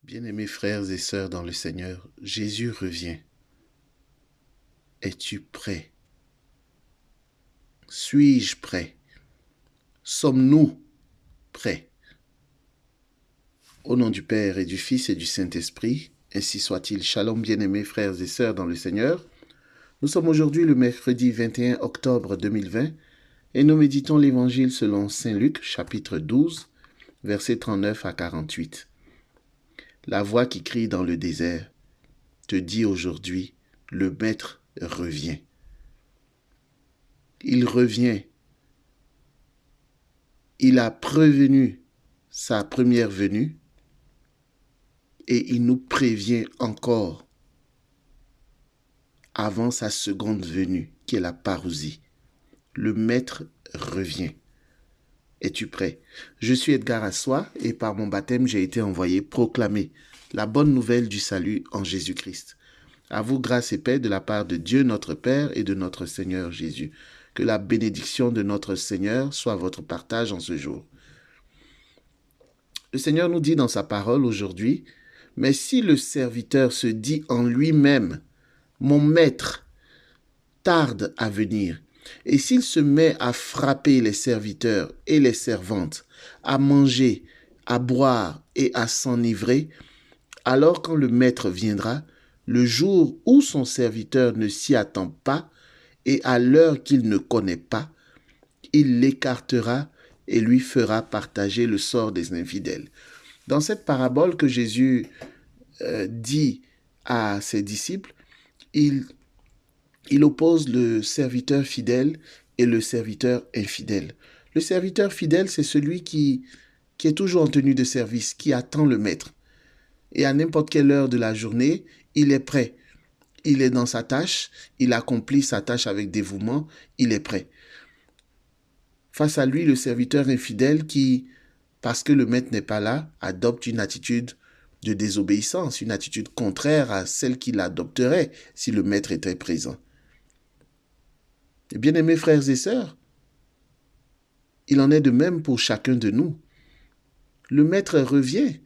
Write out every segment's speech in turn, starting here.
Bien-aimés frères et sœurs dans le Seigneur, Jésus revient. Es-tu prêt? Suis-je prêt? Sommes-nous prêts? Au nom du Père et du Fils et du Saint-Esprit, ainsi soit-il. Shalom, bien-aimés frères et sœurs dans le Seigneur. Nous sommes aujourd'hui le mercredi 21 octobre 2020 et nous méditons l'Évangile selon Saint Luc, chapitre 12, versets 39 à 48. La voix qui crie dans le désert te dit aujourd'hui, le Maître revient. Il revient. Il a prévenu sa première venue et il nous prévient encore avant sa seconde venue, qui est la parousie. Le Maître revient. Es-tu prêt? Je suis Edgar Assois et par mon baptême, j'ai été envoyé proclamer la bonne nouvelle du salut en Jésus-Christ. À vous, grâce et paix de la part de Dieu notre Père et de notre Seigneur Jésus. Que la bénédiction de notre Seigneur soit votre partage en ce jour. Le Seigneur nous dit dans sa parole aujourd'hui, « Mais si le serviteur se dit en lui-même, « Mon maître tarde à venir », et s'il se met à frapper les serviteurs et les servantes, à manger, à boire et à s'enivrer, alors quand le maître viendra, le jour où son serviteur ne s'y attend pas et à l'heure qu'il ne connaît pas, il l'écartera et lui fera partager le sort des infidèles. » Dans cette parabole que Jésus dit à ses disciples, il oppose le serviteur fidèle et le serviteur infidèle. Le serviteur fidèle, c'est celui qui est toujours en tenue de service, qui attend le maître. Et à n'importe quelle heure de la journée, il est prêt. Il est dans sa tâche, il accomplit sa tâche avec dévouement, il est prêt. Face à lui, le serviteur infidèle qui, parce que le maître n'est pas là, adopte une attitude de désobéissance, une attitude contraire à celle qu'il adopterait si le maître était présent. Et bien-aimés frères et sœurs, il en est de même pour chacun de nous. Le maître revient,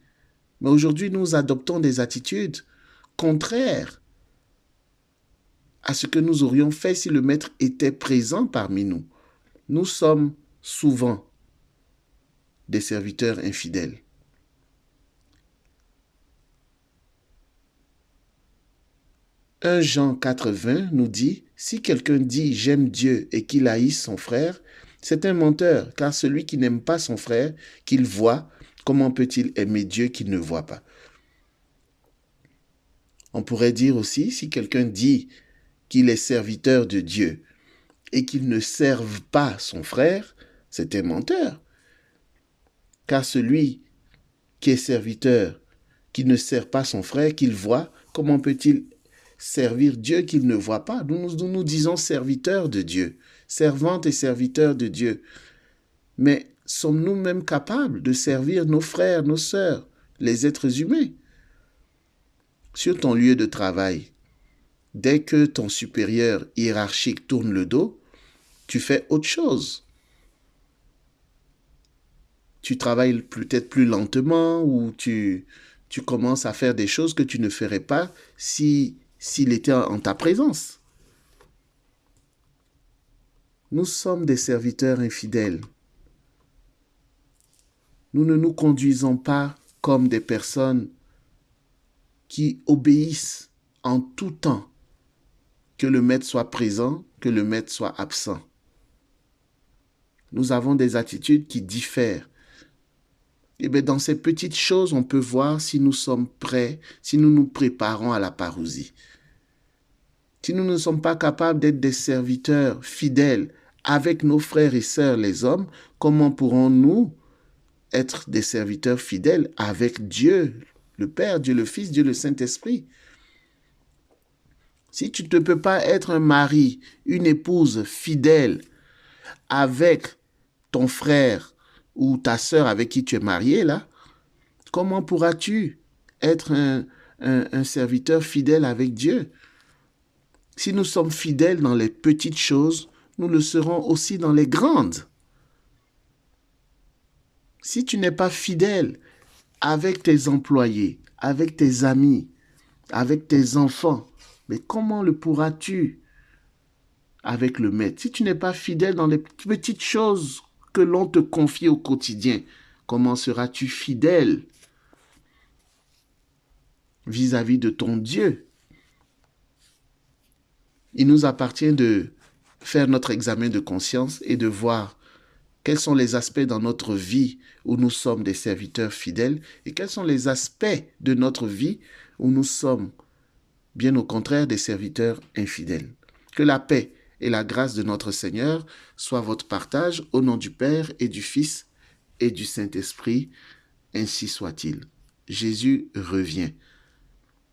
mais aujourd'hui nous adoptons des attitudes contraires à ce que nous aurions fait si le maître était présent parmi nous. Nous sommes souvent des serviteurs infidèles. « 1 Jean 4,20 nous dit, « Si quelqu'un dit « J'aime Dieu » et qu'il haïsse son frère, c'est un menteur, car celui qui n'aime pas son frère, qu'il voit, comment peut-il aimer Dieu qu'il ne voit pas ?» On pourrait dire aussi, si quelqu'un dit qu'il est serviteur de Dieu et qu'il ne serve pas son frère, c'est un menteur. Car celui qui est serviteur, qui ne sert pas son frère, qu'il voit, comment peut-il servir Dieu qu'il ne voit pas? Nous disons serviteurs de Dieu, servantes et serviteurs de Dieu. Mais sommes-nous même capables de servir nos frères, nos sœurs, les êtres humains? Sur ton lieu de travail, dès que ton supérieur hiérarchique tourne le dos, tu fais autre chose. Tu travailles peut-être plus lentement ou tu commences à faire des choses que tu ne ferais pas s'il était en ta présence. Nous sommes des serviteurs infidèles. Nous ne nous conduisons pas comme des personnes qui obéissent en tout temps, que le maître soit présent, que le maître soit absent. Nous avons des attitudes qui diffèrent. Et bien, dans ces petites choses, on peut voir si nous sommes prêts, si nous nous préparons à la parousie. Si nous ne sommes pas capables d'être des serviteurs fidèles avec nos frères et sœurs les hommes, comment pourrons-nous être des serviteurs fidèles avec Dieu, le Père, Dieu le Fils, Dieu le Saint-Esprit? Si tu ne peux pas être un mari, une épouse fidèle avec ton frère ou ta sœur avec qui tu es marié, là, comment pourras-tu être un serviteur fidèle avec Dieu? Si nous sommes fidèles dans les petites choses, nous le serons aussi dans les grandes. Si tu n'es pas fidèle avec tes employés, avec tes amis, avec tes enfants. Mais comment le pourras-tu avec le Maître? Si tu n'es pas fidèle dans les petites choses que l'on te confie au quotidien, comment seras-tu fidèle vis-à-vis de ton Dieu? Il nous appartient de faire notre examen de conscience et de voir quels sont les aspects dans notre vie où nous sommes des serviteurs fidèles et quels sont les aspects de notre vie où nous sommes, bien au contraire, des serviteurs infidèles. Que la paix et la grâce de notre Seigneur soient votre partage au nom du Père et du Fils et du Saint-Esprit. Ainsi soit-il. Jésus revient.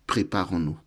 Préparons-nous.